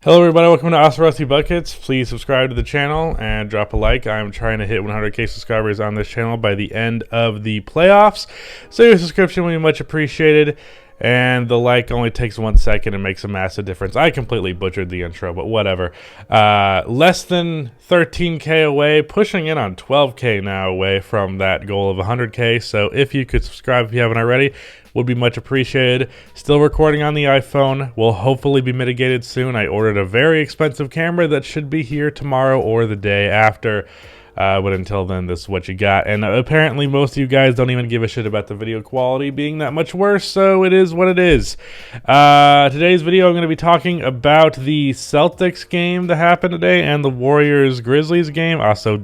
Hello everybody, welcome to Awesome Rusty Buckets. Please subscribe to the channel and drop a like. I'm trying to hit 100k subscribers on this channel by the end of the playoffs, so your subscription will be much appreciated, and the like only takes 1 second and makes a massive difference. I completely butchered the intro, but whatever. Less than 13k away, pushing in on 12k now away from that goal of 100k, so if you could subscribe if you haven't already, would be much appreciated. Still recording on the iPhone. Will hopefully be mitigated soon. I ordered a very expensive camera that should be here tomorrow or the day after. But until then, this is what you got. And apparently most of you guys don't even give a shit about the video quality being that much worse, so it is what it is. Today's video, I'm going to be talking about the Celtics game that happened today and the Warriors-Grizzlies game. Also,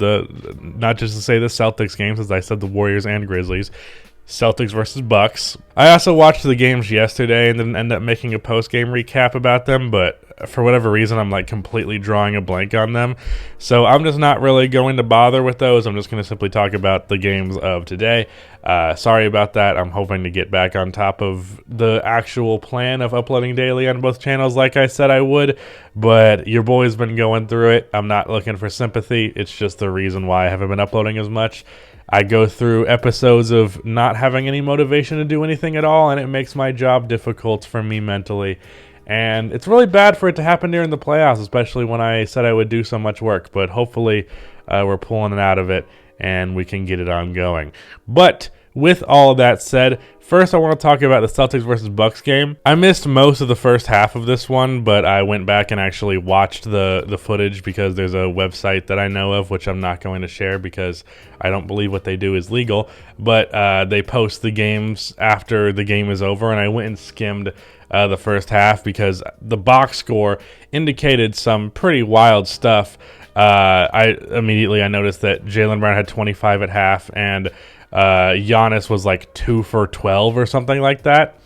not just to say the Celtics game, since I said the Warriors and Grizzlies. Celtics versus Bucks. I also watched the games yesterday and didn't end up making a post-game recap about them, but for whatever reason, I'm like completely drawing a blank on them. So I'm just not really going to bother with those. I'm just going to simply talk about the games of today. Sorry about that. I'm hoping to get back on top of the actual plan of uploading daily on both channels like I said I would, but your boy's been going through it. I'm not looking for sympathy. It's just the reason why I haven't been uploading as much. I go through episodes of not having any motivation to do anything at all, and it makes my job difficult for me mentally. And it's really bad for it to happen during the playoffs, especially when I said I would do so much work. But hopefully we're pulling it out of it, and we can get it ongoing. But with all of that said, first I want to talk about the Celtics versus Bucks game. I missed most of the first half of this one, but I went back and actually watched the footage because there's a website that I know of, which I'm not going to share because I don't believe what they do is legal. But they post the games after the game is over, and I went and skimmed the first half because the box score indicated some pretty wild stuff. I noticed that Jaylen Brown had 25 at half, and Giannis was like 2 for 12 or something like that.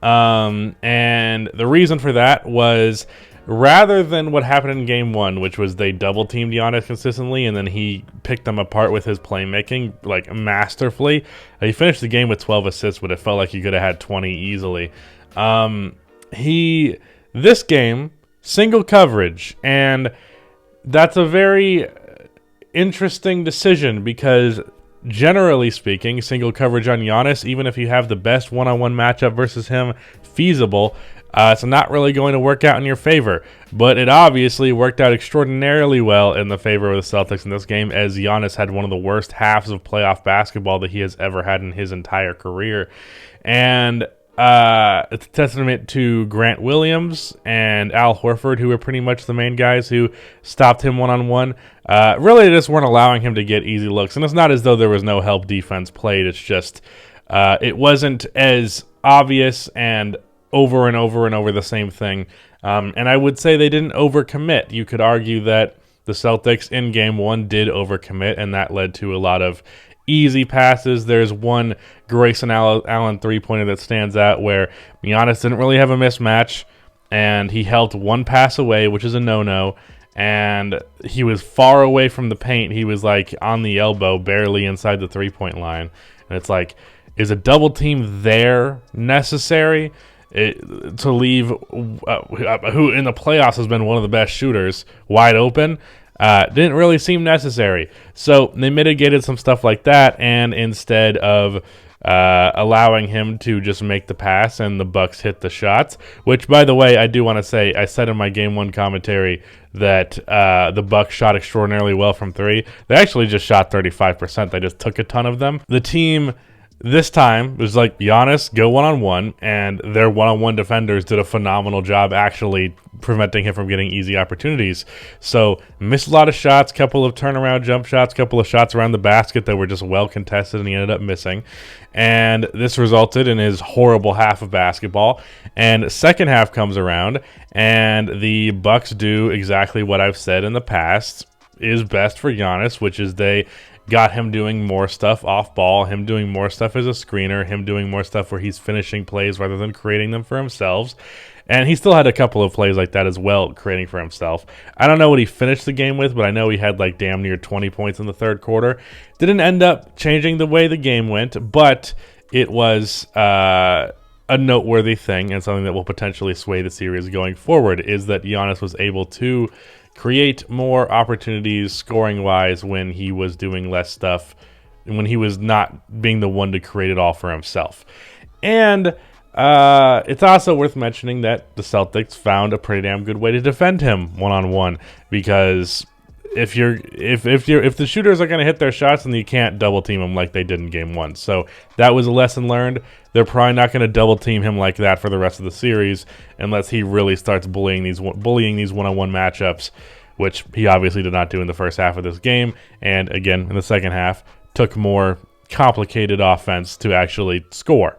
And the reason for that was rather than what happened in game one, which was they double teamed Giannis consistently and then he picked them apart with his playmaking like masterfully. He finished the game with 12 assists, but it felt like he could have had 20 easily. This game, single coverage, and that's a very interesting decision because generally speaking, single coverage on Giannis, even if you have the best one-on-one matchup versus him feasible, it's not really going to work out in your favor. But it obviously worked out extraordinarily well in the favor of the Celtics in this game, as Giannis had one of the worst halves of playoff basketball that he has ever had in his entire career. And it's a testament to Grant Williams and Al Horford, who were pretty much the main guys who stopped him one-on-one. Really, they just weren't allowing him to get easy looks. And it's not as though there was no help defense played. It's just it wasn't as obvious and over and over the same thing. And I would say they didn't overcommit. You could argue that the Celtics in game one did overcommit, and that led to a lot of easy passes. There's one Grayson Allen three-pointer that stands out where Giannis didn't really have a mismatch, and he helped one pass away, which is a no-no, and he was far away from the paint. He was like on the elbow, barely inside the three-point line. And it's like, is a double team there necessary to leave who in the playoffs has been one of the best shooters wide open? Didn't really seem necessary. So they mitigated some stuff like that, and instead of allowing him to just make the pass and the Bucks hit the shots, which, by the way, I do want to say, I said in my Game 1 commentary that the Bucks shot extraordinarily well from three. They actually just shot 35%. They just took a ton of them. The team this time was like, Giannis, go one-on-one, and their one-on-one defenders did a phenomenal job actually preventing him from getting easy opportunities. So missed a lot of shots, couple of turnaround jump shots, couple of shots around the basket that were just well contested, and he ended up missing. And this resulted in his horrible half of basketball. And second half comes around, and the Bucks do exactly what I've said in the past is best for Giannis, which is they got him doing more stuff off ball, him doing more stuff as a screener, him doing more stuff where he's finishing plays rather than creating them for himself. And he still had a couple of plays like that as well, creating for himself. I don't know what he finished the game with, but I know he had like damn near 20 points in the third quarter. Didn't end up changing the way the game went, but it was a noteworthy thing and something that will potentially sway the series going forward is that Giannis was able to create more opportunities scoring-wise when he was doing less stuff, when he was not being the one to create it all for himself. And it's also worth mentioning that the Celtics found a pretty damn good way to defend him one-on-one, because if the shooters are going to hit their shots, then you can't double team them like they did in game 1. So that was a lesson learned. They're probably not going to double team him like that for the rest of the series unless he really starts bullying these one-on-one matchups, which he obviously did not do in the first half of this game, and again in the second half took more complicated offense to actually score.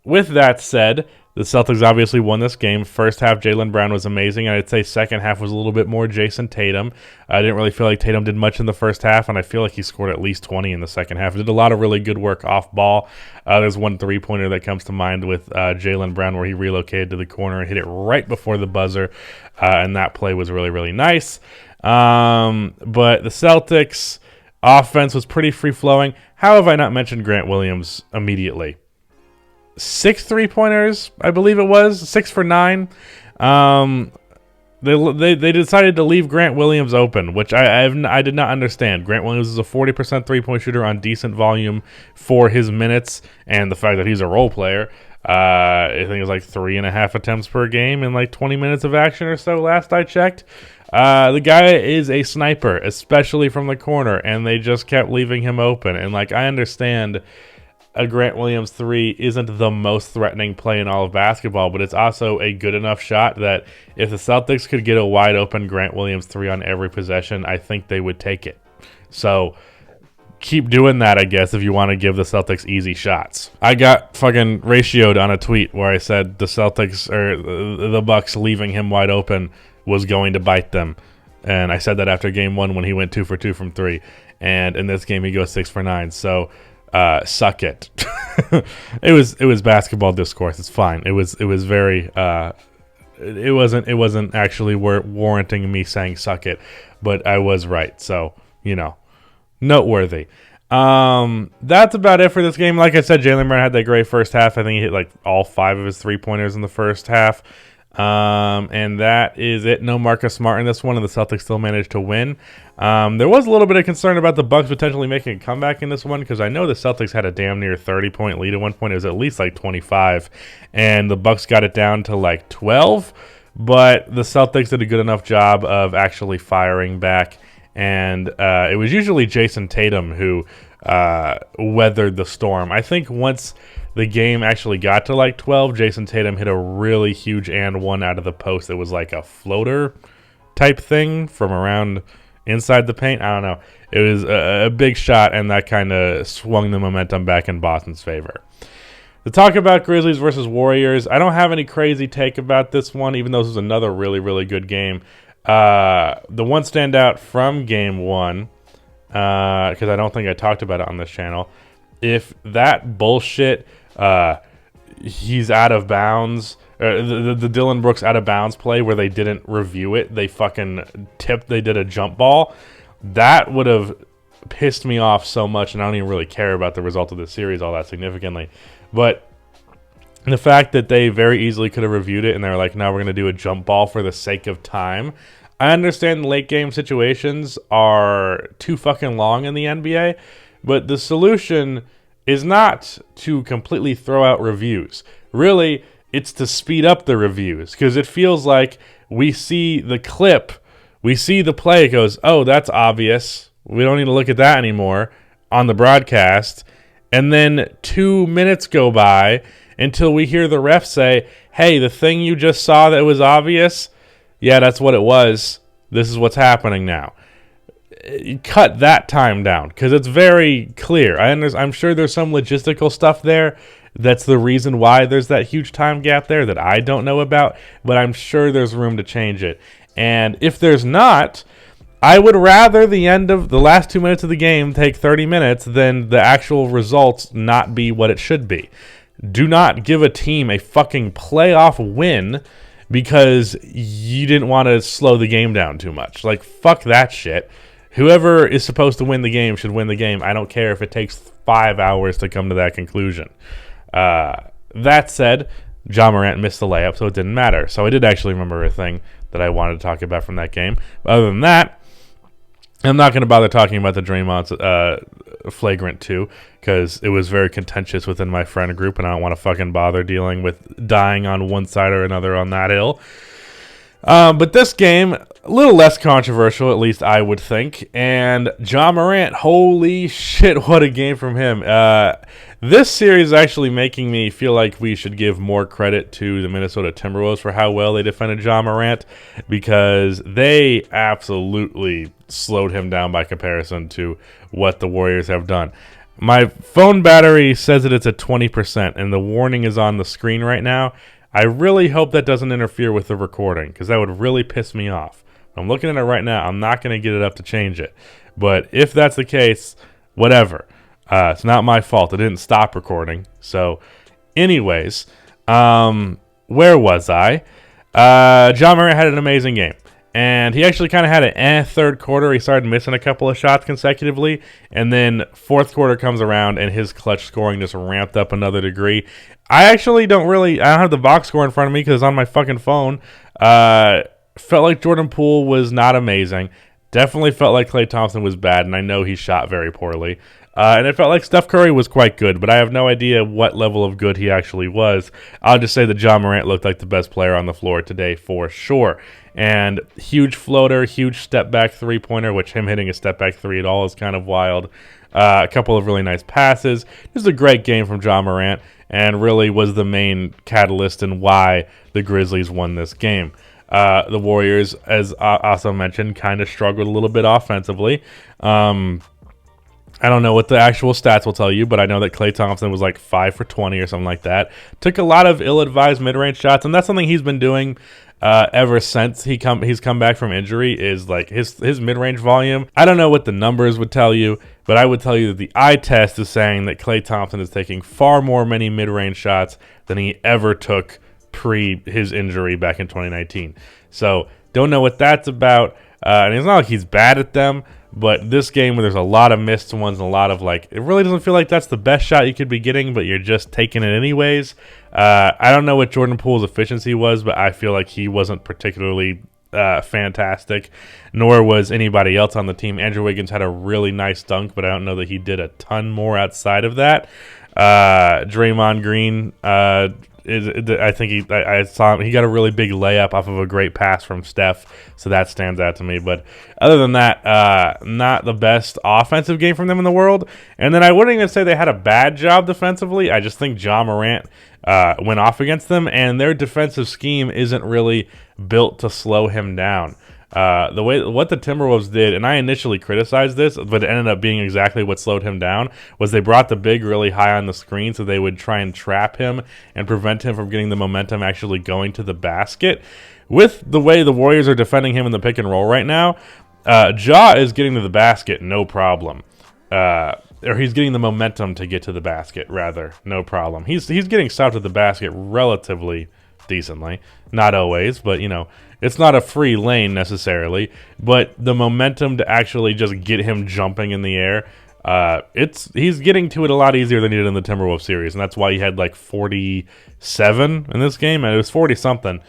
With that said, the Celtics obviously won this game. First half, Jaylen Brown was amazing, and I'd say second half was a little bit more Jason Tatum. I didn't really feel like Tatum did much in the first half, and I feel like he scored at least 20 in the second half. He did a lot of really good work off ball. There's one three-pointer that comes to mind with Jaylen Brown where he relocated to the corner and hit it right before the buzzer, and that play was really, really nice. But the Celtics offense was pretty free-flowing. How have I not mentioned Grant Williams immediately? 6 3-pointers, I believe it was. 6 for 9. They decided to leave Grant Williams open, which I did not understand. Grant Williams is a 40% three-point shooter on decent volume for his minutes, and the fact that he's a role player. I think it was like 3.5 attempts per game in like 20 minutes of action or so last I checked. The guy is a sniper, especially from the corner, and they just kept leaving him open. And like, I understand a Grant Williams 3 isn't the most threatening play in all of basketball, but it's also a good enough shot that if the Celtics could get a wide open Grant Williams 3 on every possession, I think they would take it. So keep doing that, I guess, if you want to give the Celtics easy shots. I got fucking ratioed on a tweet where I said the Celtics, or the Bucks leaving him wide open was going to bite them. And I said that after game 1 when he went 2 for 2 from 3. And in this game he goes 6 for 9. So suck it. It was basketball discourse. It's fine. It was very it wasn't actually warranting me saying suck it, but I was right. So, noteworthy. That's about it for this game. Like I said, Jaylen Brown had that great first half. I think he hit like all 5 of his 3-pointers in the first half. And that is it. No Marcus Smart in this one, and the Celtics still managed to win. There was a little bit of concern about the Bucks potentially making a comeback in this one, because I know the Celtics had a damn near 30-point lead at one point. It was at least like 25, and the Bucks got it down to like 12, but the Celtics did a good enough job of actually firing back, and it was usually Jason Tatum who weathered the storm. I think once the game actually got to like 12, Jason Tatum hit a really huge and one out of the post. It was like a floater type thing from around inside the paint. I don't know. It was a big shot, and that kind of swung the momentum back in Boston's favor. To talk about Grizzlies versus Warriors, I don't have any crazy take about this one, even though this was another really, really good game. The one standout from game 1, because I don't think I talked about it on this channel, if that bullshit he's out of bounds, the Dillon Brooks out of bounds play where they didn't review it, they fucking tipped, they did a jump ball, that would have pissed me off so much, and I don't even really care about the result of the series all that significantly. But the fact that they very easily could have reviewed it and they were like, no, we're going to do a jump ball for the sake of time. I understand late game situations are too fucking long in the NBA, but the solution is not to completely throw out reviews. Really, it's to speed up the reviews, because it feels like we see the clip, we see the play, it goes, oh, that's obvious, we don't need to look at that anymore on the broadcast, and then 2 minutes go by until we hear the ref say, hey, the thing you just saw that was obvious, yeah, that's what it was, this is what's happening now. Cut that time down, because it's very clear. I'm sure there's some logistical stuff there that's the reason why there's that huge time gap there that I don't know about, but I'm sure there's room to change it. And if there's not, I would rather the end of the last 2 minutes of the game take 30 minutes than the actual results not be what it should be. Do not give a team a fucking playoff win because you didn't want to slow the game down too much. Like, fuck that shit. Whoever is supposed to win the game should win the game. I don't care if it takes 5 hours to come to that conclusion. That said, Ja Morant missed the layup, so it didn't matter. So I did actually remember a thing that I wanted to talk about from that game. But other than that, I'm not going to bother talking about the Draymond flagrant 2 because it was very contentious within my friend group, and I don't want to fucking bother dealing with dying on one side or another on that hill. But this game, a little less controversial, at least I would think. And Ja Morant, holy shit, what a game from him. This series is actually making me feel like we should give more credit to the Minnesota Timberwolves for how well they defended Ja Morant, because they absolutely slowed him down by comparison to what the Warriors have done. My phone battery says that it's at 20%, and the warning is on the screen right now. I really hope that doesn't interfere with the recording, because that would really piss me off. I'm looking at it right now. I'm not going to get it up to change it. But if that's the case, whatever. It's not my fault. I didn't stop recording. So, anyways, where was I? Ja Morant had an amazing game. And he actually kind of had an third quarter. He started missing a couple of shots consecutively. And then fourth quarter comes around, and his clutch scoring just ramped up another degree. I don't have the box score in front of me because it's on my fucking phone. Felt like Jordan Poole was not amazing. Definitely felt like Klay Thompson was bad, and I know he shot very poorly. And it felt like Steph Curry was quite good, but I have no idea what level of good he actually was. I'll just say that Ja Morant looked like the best player on the floor today for sure. And huge floater, huge step-back three-pointer, which him hitting a step-back three at all is kind of wild. A couple of really nice passes. This is a great game from Ja Morant, and really was the main catalyst in why the Grizzlies won this game. The Warriors, as also mentioned, kind of struggled a little bit offensively. I don't know what the actual stats will tell you, but I know that Klay Thompson was like 5 for 20 or something like that. Took a lot of ill-advised mid-range shots, and that's something he's been doing ever since he's come back from injury, is like his mid-range volume. I don't know what the numbers would tell you, but I would tell you that the eye test is saying that Klay Thompson is taking far more many mid-range shots than he ever took pre his injury back in 2019. So don't know what that's about. And it's not like he's bad at them, but this game where there's a lot of missed ones and a lot of like, it really doesn't feel like that's the best shot you could be getting, but you're just taking it anyways. I don't know what Jordan Poole's efficiency was, but I feel like he wasn't particularly fantastic, nor was anybody else on the team. Andrew Wiggins had a really nice dunk, but I don't know that he did a ton more outside of that. Draymond Green, I think I saw him. He got a really big layup off of a great pass from Steph, so that stands out to me. But other than that, not the best offensive game from them in the world. And then I wouldn't even say they had a bad job defensively. I just think Ja Morant went off against them, and their defensive scheme isn't really built to slow him down. What the Timberwolves did, and I initially criticized this, but it ended up being exactly what slowed him down, was they brought the big really high on the screen so they would try and trap him and prevent him from getting the momentum actually going to the basket. With the way the Warriors are defending him in the pick and roll right now, Ja is getting to the basket no problem. Or he's getting the momentum to get to the basket, rather, no problem. He's getting stopped at the basket relatively decently. Not always, but, it's not a free lane necessarily. But the momentum to actually just get him jumping in the air, he's getting to it a lot easier than he did in the Timberwolves series, and that's why he had like 47 in this game, and it was 40-something.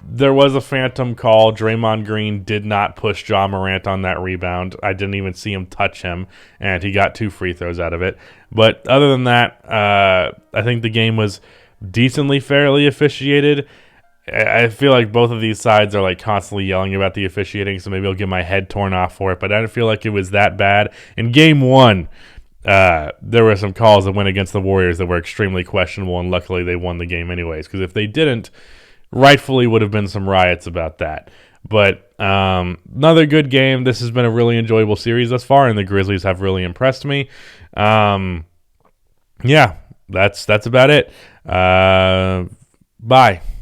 There was a phantom call. Draymond Green did not push Ja Morant on that rebound. I didn't even see him touch him, and he got 2 free throws out of it. But other than that, I think the game was decently fairly officiated. I feel like both of these sides are like constantly yelling about the officiating, so maybe I'll get my head torn off for it, but I don't feel like it was that bad. In game 1, there were some calls that went against the Warriors that were extremely questionable, and luckily they won the game anyways, because if they didn't, rightfully would have been some riots about that. But another good game. This has been a really enjoyable series thus far, and the Grizzlies have really impressed me. Yeah, that's about it. Bye.